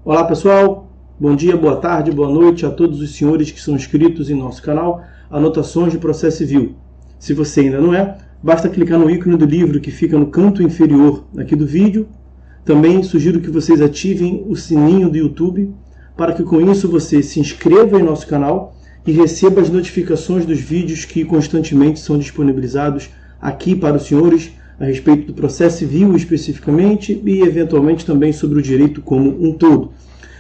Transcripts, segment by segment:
Olá pessoal, bom dia, boa tarde, boa noite a todos os senhores que são inscritos em nosso canal Anotações de Processo Civil. Se você ainda não é, basta clicar no ícone do livro que fica no canto inferior aqui do vídeo. Também sugiro que vocês ativem o sininho do YouTube para que com isso você se inscreva em nosso canal e receba as notificações dos vídeos que constantemente são disponibilizados aqui para os senhores a respeito do processo civil especificamente e eventualmente também sobre o direito como um todo.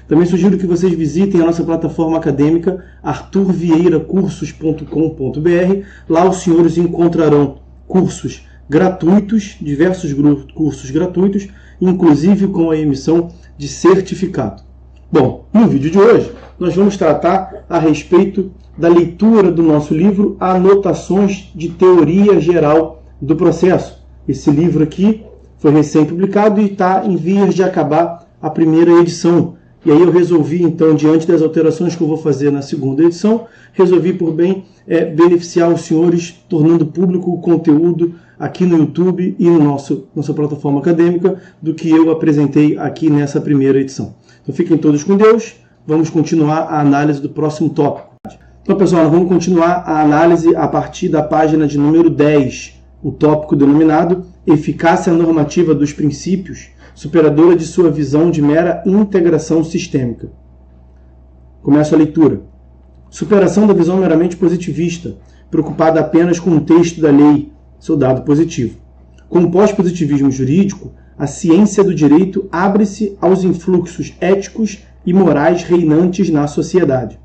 Também sugiro que vocês visitem a nossa plataforma acadêmica arturvieiracursos.com.br. Lá os senhores encontrarão cursos gratuitos, diversos cursos gratuitos, inclusive com a emissão de certificado. Bom, no vídeo de hoje nós vamos tratar a respeito da leitura do nosso livro Anotações de Teoria Geral do Processo. Esse livro aqui foi recém-publicado e está em vias de acabar a primeira edição. E aí eu resolvi, então, diante das alterações que eu vou fazer na segunda edição, resolvi por bem beneficiar os senhores, tornando público o conteúdo aqui no YouTube e no nossa plataforma acadêmica do que eu apresentei aqui nessa primeira edição. Então fiquem todos com Deus, vamos continuar a análise do próximo tópico. Então, pessoal, nós vamos continuar a análise a partir da página de número 10, o tópico denominado Eficácia Normativa dos Princípios, superadora de sua visão de mera integração sistêmica. Começo a leitura. Superação da visão meramente positivista, preocupada apenas com o texto da lei, seu dado positivo. Com o pós-positivismo jurídico, a ciência do direito abre-se aos influxos éticos e morais reinantes na sociedade.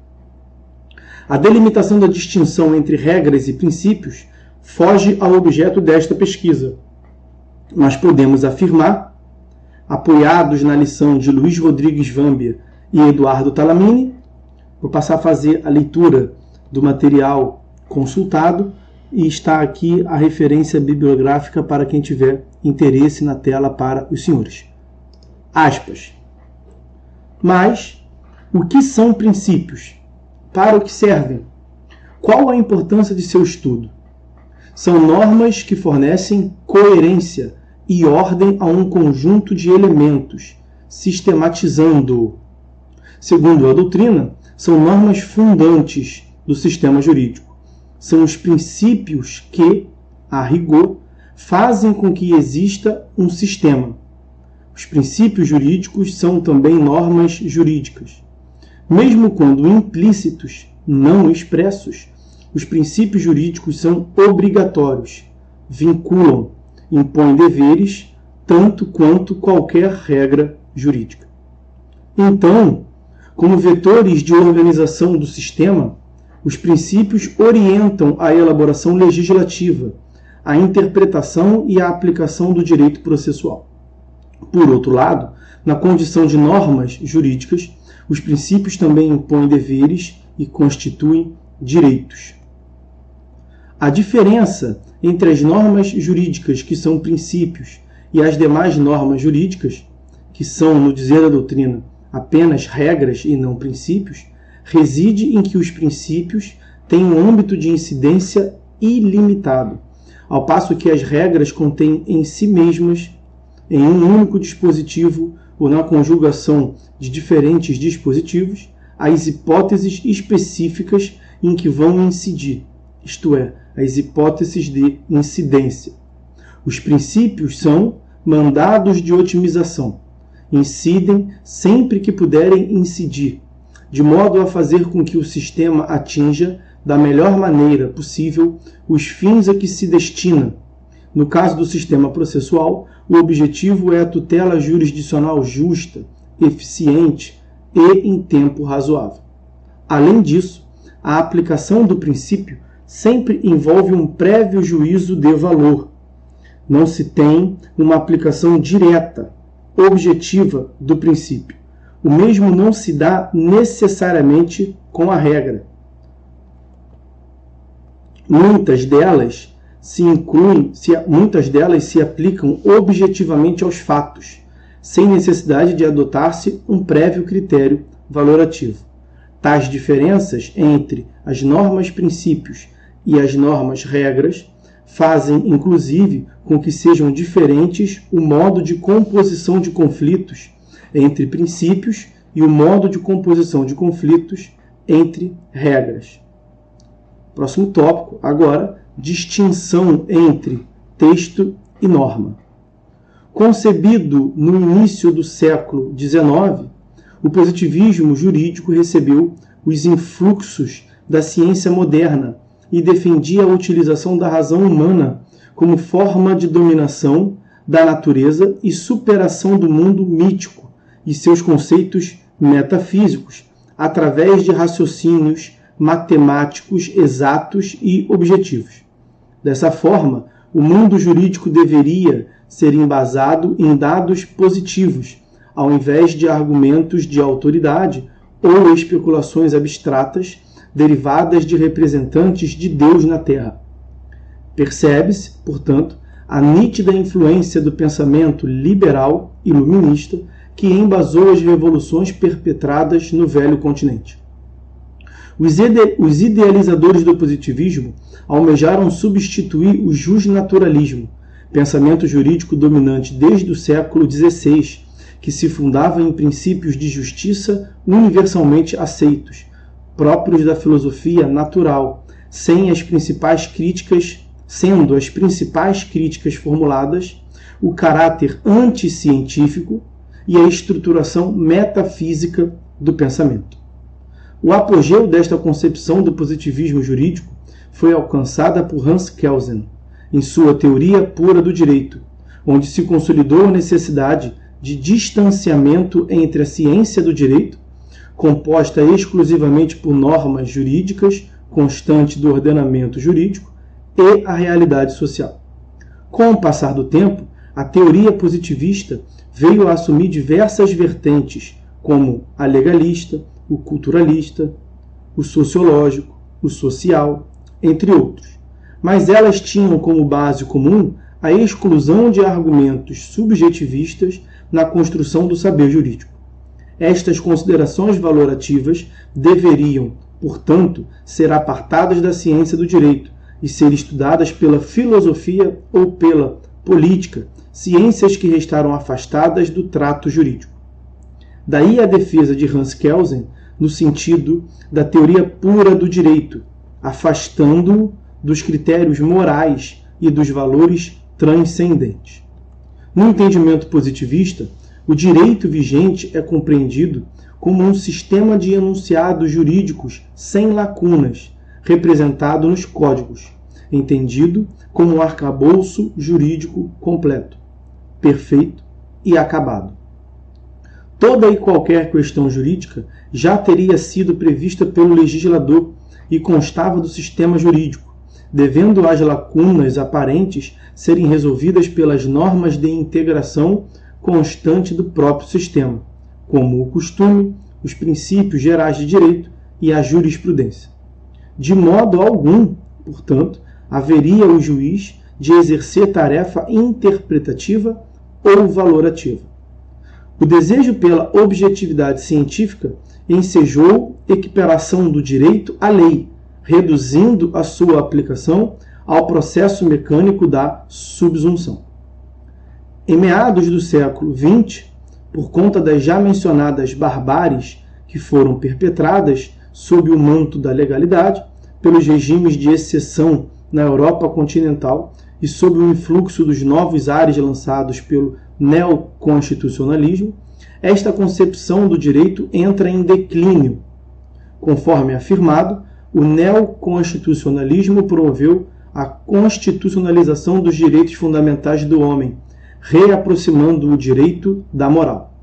A delimitação da distinção entre regras e princípios foge ao objeto desta pesquisa, mas podemos afirmar, apoiados na lição de Luiz Rodrigues Vambia e Eduardo Talamini, vou passar a fazer a leitura do material consultado e está aqui a referência bibliográfica para quem tiver interesse na tela para os senhores. Aspas. Mas, o que são princípios? Para o que servem? Qual a importância de seu estudo? São normas que fornecem coerência e ordem a um conjunto de elementos, sistematizando-o. Segundo a doutrina, são normas fundantes do sistema jurídico. São os princípios que, a rigor, fazem com que exista um sistema. Os princípios jurídicos são também normas jurídicas. Mesmo quando implícitos, não expressos, os princípios jurídicos são obrigatórios, vinculam, impõem deveres, tanto quanto qualquer regra jurídica. Então, como vetores de organização do sistema, os princípios orientam a elaboração legislativa, a interpretação e a aplicação do direito processual. Por outro lado, na condição de normas jurídicas, os princípios também impõem deveres e constituem direitos. A diferença entre as normas jurídicas, que são princípios, e as demais normas jurídicas, que são, no dizer da doutrina, apenas regras e não princípios, reside em que os princípios têm um âmbito de incidência ilimitado, ao passo que as regras contêm em si mesmas, em um único dispositivo ou na conjugação de diferentes dispositivos, as hipóteses específicas em que vão incidir, isto é, as hipóteses de incidência. Os princípios são mandados de otimização. Incidem sempre que puderem incidir, de modo a fazer com que o sistema atinja, da melhor maneira possível, os fins a que se destina. No caso do sistema processual, o objetivo é a tutela jurisdicional justa, eficiente e em tempo razoável. Além disso, a aplicação do princípio sempre envolve um prévio juízo de valor. Não se tem uma aplicação direta, objetiva do princípio. O mesmo não se dá necessariamente com a regra. Muitas delas se aplicam objetivamente aos fatos, sem necessidade de adotar-se um prévio critério valorativo. Tais diferenças entre as normas princípios e as normas regras fazem, inclusive, com que sejam diferentes o modo de composição de conflitos entre princípios e o modo de composição de conflitos entre regras. Próximo tópico, agora, distinção entre texto e norma. Concebido no início do século XIX, o positivismo jurídico recebeu os influxos da ciência moderna e defendia a utilização da razão humana como forma de dominação da natureza e superação do mundo mítico e seus conceitos metafísicos através de raciocínios matemáticos exatos e objetivos. Dessa forma, o mundo jurídico deveria ser embasado em dados positivos, ao invés de argumentos de autoridade ou especulações abstratas derivadas de representantes de Deus na Terra. Percebe-se, portanto, a nítida influência do pensamento liberal iluminista que embasou as revoluções perpetradas no velho continente. Os idealizadores do positivismo almejaram substituir o justnaturalismo, pensamento jurídico dominante desde o século XVI, que se fundava em princípios de justiça universalmente aceitos, próprios da filosofia natural, sendo as principais críticas formuladas o caráter anticientífico e a estruturação metafísica do pensamento. O apogeu desta concepção do positivismo jurídico foi alcançada por Hans Kelsen, em sua Teoria Pura do Direito, onde se consolidou a necessidade de distanciamento entre a ciência do direito, composta exclusivamente por normas jurídicas constantes do ordenamento jurídico, e a realidade social. Com o passar do tempo, a teoria positivista veio a assumir diversas vertentes, como a legalista, o culturalista, o sociológico, o social, entre outros. Mas elas tinham como base comum a exclusão de argumentos subjetivistas na construção do saber jurídico. Estas considerações valorativas deveriam, portanto, ser apartadas da ciência do direito e ser estudadas pela filosofia ou pela política, ciências que restaram afastadas do trato jurídico. Daí a defesa de Hans Kelsen no sentido da teoria pura do direito, afastando-o dos critérios morais e dos valores transcendentes. No entendimento positivista, o direito vigente é compreendido como um sistema de enunciados jurídicos sem lacunas, representado nos códigos, entendido como um arcabouço jurídico completo, perfeito e acabado. Toda e qualquer questão jurídica já teria sido prevista pelo legislador e constava do sistema jurídico, devendo as lacunas aparentes serem resolvidas pelas normas de integração constante do próprio sistema, como o costume, os princípios gerais de direito e a jurisprudência. De modo algum, portanto, haveria o juiz de exercer tarefa interpretativa ou valorativa. O desejo pela objetividade científica ensejou equiparação do direito à lei, reduzindo a sua aplicação ao processo mecânico da subsunção. Em meados do século XX, por conta das já mencionadas barbáries que foram perpetradas sob o manto da legalidade pelos regimes de exceção na Europa continental e sob o influxo dos novos ares lançados pelo neoconstitucionalismo, esta concepção do direito entra em declínio. Conforme afirmado, o neoconstitucionalismo promoveu a constitucionalização dos direitos fundamentais do homem, reaproximando o direito da moral.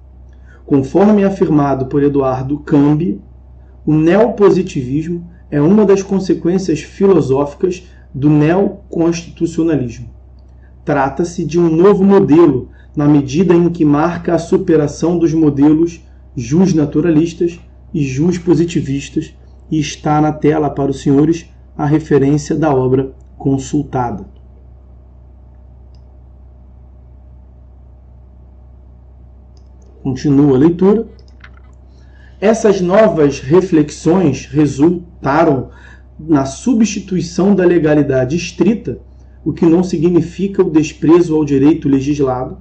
Conforme afirmado por Eduardo Cambi, o neopositivismo é uma das consequências filosóficas do neoconstitucionalismo. Trata-se de um novo modelo, na medida em que marca a superação dos modelos justnaturalistas e justpositivistas, e está na tela para os senhores a referência da obra consultada. Continua a leitura. Essas novas reflexões resultaram na substituição da legalidade estrita, o que não significa o desprezo ao direito legislado,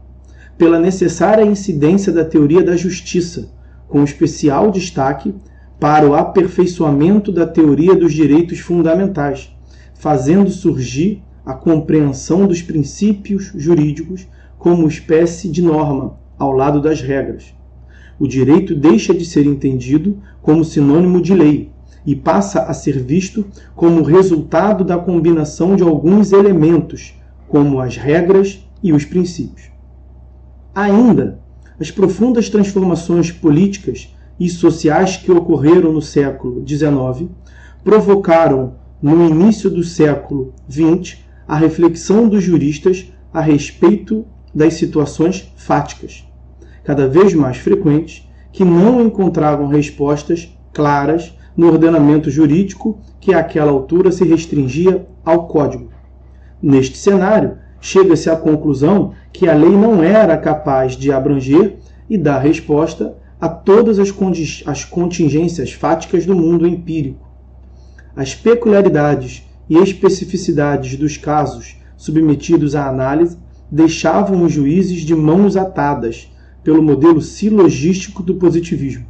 pela necessária incidência da teoria da justiça, com especial destaque para o aperfeiçoamento da teoria dos direitos fundamentais, fazendo surgir a compreensão dos princípios jurídicos como espécie de norma, ao lado das regras. O direito deixa de ser entendido como sinônimo de lei e passa a ser visto como resultado da combinação de alguns elementos, como as regras e os princípios. Ainda, as profundas transformações políticas e sociais que ocorreram no século XIX provocaram, no início do século XX, a reflexão dos juristas a respeito das situações fáticas, cada vez mais frequentes, que não encontravam respostas claras no ordenamento jurídico que àquela altura se restringia ao Código. Neste cenário, chega-se à conclusão que a lei não era capaz de abranger e dar resposta a todas as contingências fáticas do mundo empírico. As peculiaridades e especificidades dos casos submetidos à análise deixavam os juízes de mãos atadas pelo modelo silogístico do positivismo.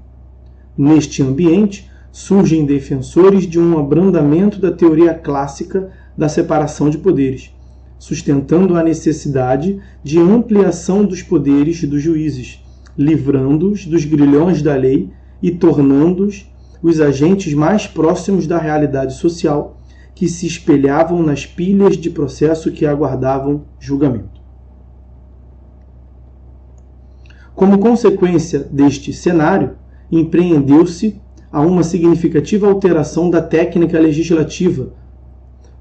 Neste ambiente, surgem defensores de um abrandamento da teoria clássica da separação de poderes, sustentando a necessidade de ampliação dos poderes dos juízes, livrando-os dos grilhões da lei e tornando-os os agentes mais próximos da realidade social que se espelhavam nas pilhas de processo que aguardavam julgamento. Como consequência deste cenário, empreendeu-se a uma significativa alteração da técnica legislativa.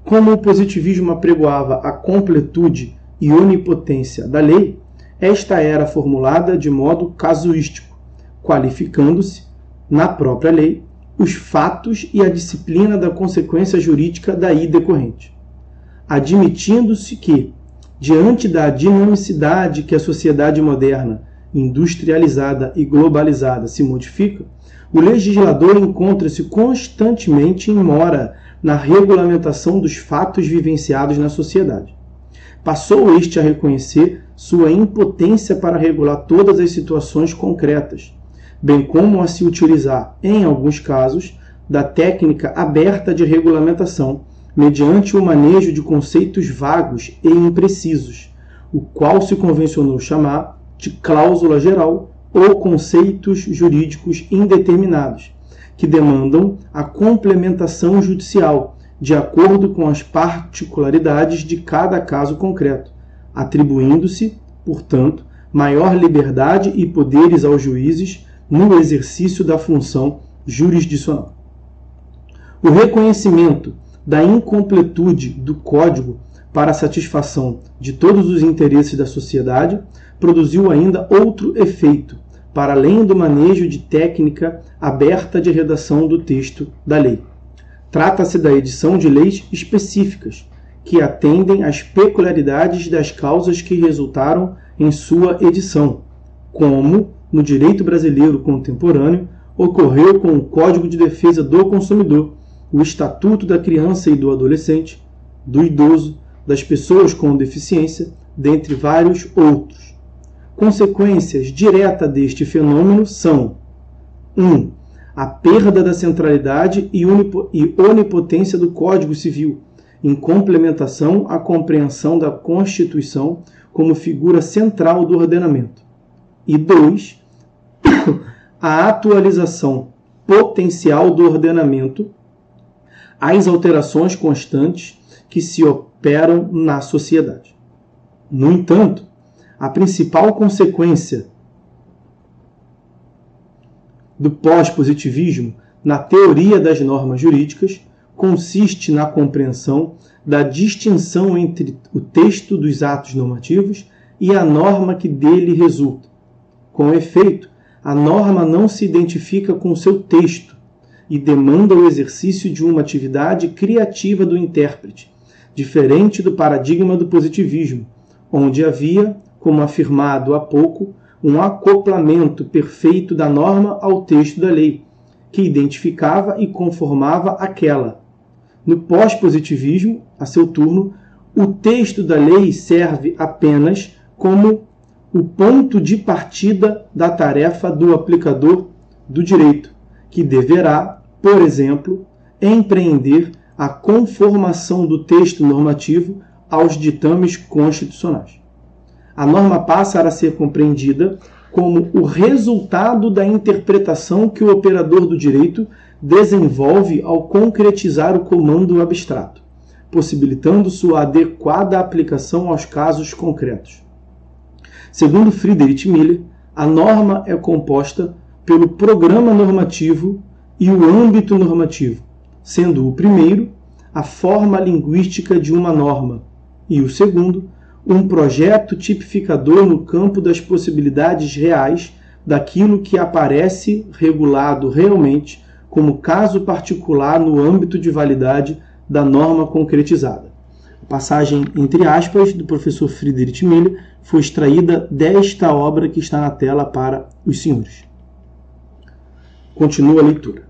Como o positivismo apregoava a completude e onipotência da lei, esta era formulada de modo casuístico, qualificando-se, na própria lei, os fatos e a disciplina da consequência jurídica daí decorrente. Admitindo-se que, diante da dinamicidade que a sociedade moderna, industrializada e globalizada se modifica, o legislador encontra-se constantemente em mora na regulamentação dos fatos vivenciados na sociedade. Passou este a reconhecer sua impotência para regular todas as situações concretas, bem como a se utilizar, em alguns casos, da técnica aberta de regulamentação, mediante o manejo de conceitos vagos e imprecisos, o qual se convencionou chamar de cláusula geral ou conceitos jurídicos indeterminados, que demandam a complementação judicial, de acordo com as particularidades de cada caso concreto, atribuindo-se, portanto, maior liberdade e poderes aos juízes no exercício da função jurisdicional. O reconhecimento da incompletude do Código para a satisfação de todos os interesses da sociedade produziu ainda outro efeito, para além do manejo de técnica aberta de redação do texto da lei. Trata-se da edição de leis específicas, que atendem às peculiaridades das causas que resultaram em sua edição, como, no direito brasileiro contemporâneo, ocorreu com o Código de Defesa do Consumidor, o Estatuto da Criança e do Adolescente, do Idoso, das Pessoas com Deficiência, dentre vários outros. Consequências diretas deste fenômeno são 1. A perda da centralidade e onipotência do Código Civil, em complementação à compreensão da Constituição como figura central do ordenamento. E 2. A atualização potencial do ordenamento às alterações constantes que se operam na sociedade. No entanto, a principal consequência do pós-positivismo na teoria das normas jurídicas consiste na compreensão da distinção entre o texto dos atos normativos e a norma que dele resulta. Com efeito, a norma não se identifica com seu texto e demanda o exercício de uma atividade criativa do intérprete, diferente do paradigma do positivismo, onde havia, como afirmado há pouco, um acoplamento perfeito da norma ao texto da lei, que identificava e conformava aquela. No pós-positivismo, a seu turno, o texto da lei serve apenas como o ponto de partida da tarefa do aplicador do direito, que deverá, por exemplo, empreender a conformação do texto normativo aos ditames constitucionais. A norma passa a ser compreendida como o resultado da interpretação que o operador do direito desenvolve ao concretizar o comando abstrato, possibilitando sua adequada aplicação aos casos concretos. Segundo Friedrich Miller, a norma é composta pelo programa normativo e o âmbito normativo, sendo o primeiro a forma linguística de uma norma e o segundo um projeto tipificador no campo das possibilidades reais daquilo que aparece regulado realmente como caso particular no âmbito de validade da norma concretizada. A passagem entre aspas do professor Friedrich Miller foi extraída desta obra que está na tela para os senhores. Continua a leitura.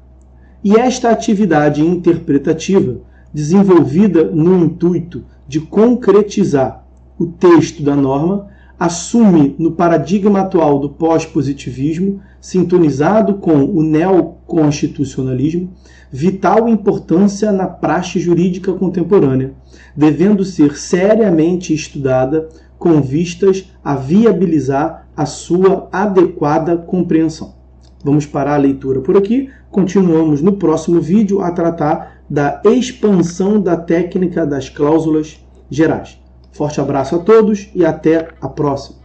E esta atividade interpretativa, desenvolvida no intuito de concretizar o texto da norma, assume no paradigma atual do pós-positivismo, sintonizado com o neoconstitucionalismo, vital importância na praxe jurídica contemporânea, devendo ser seriamente estudada com vistas a viabilizar a sua adequada compreensão. Vamos parar a leitura por aqui. Continuamos no próximo vídeo a tratar da expansão da técnica das cláusulas gerais. Forte abraço a todos e até a próxima.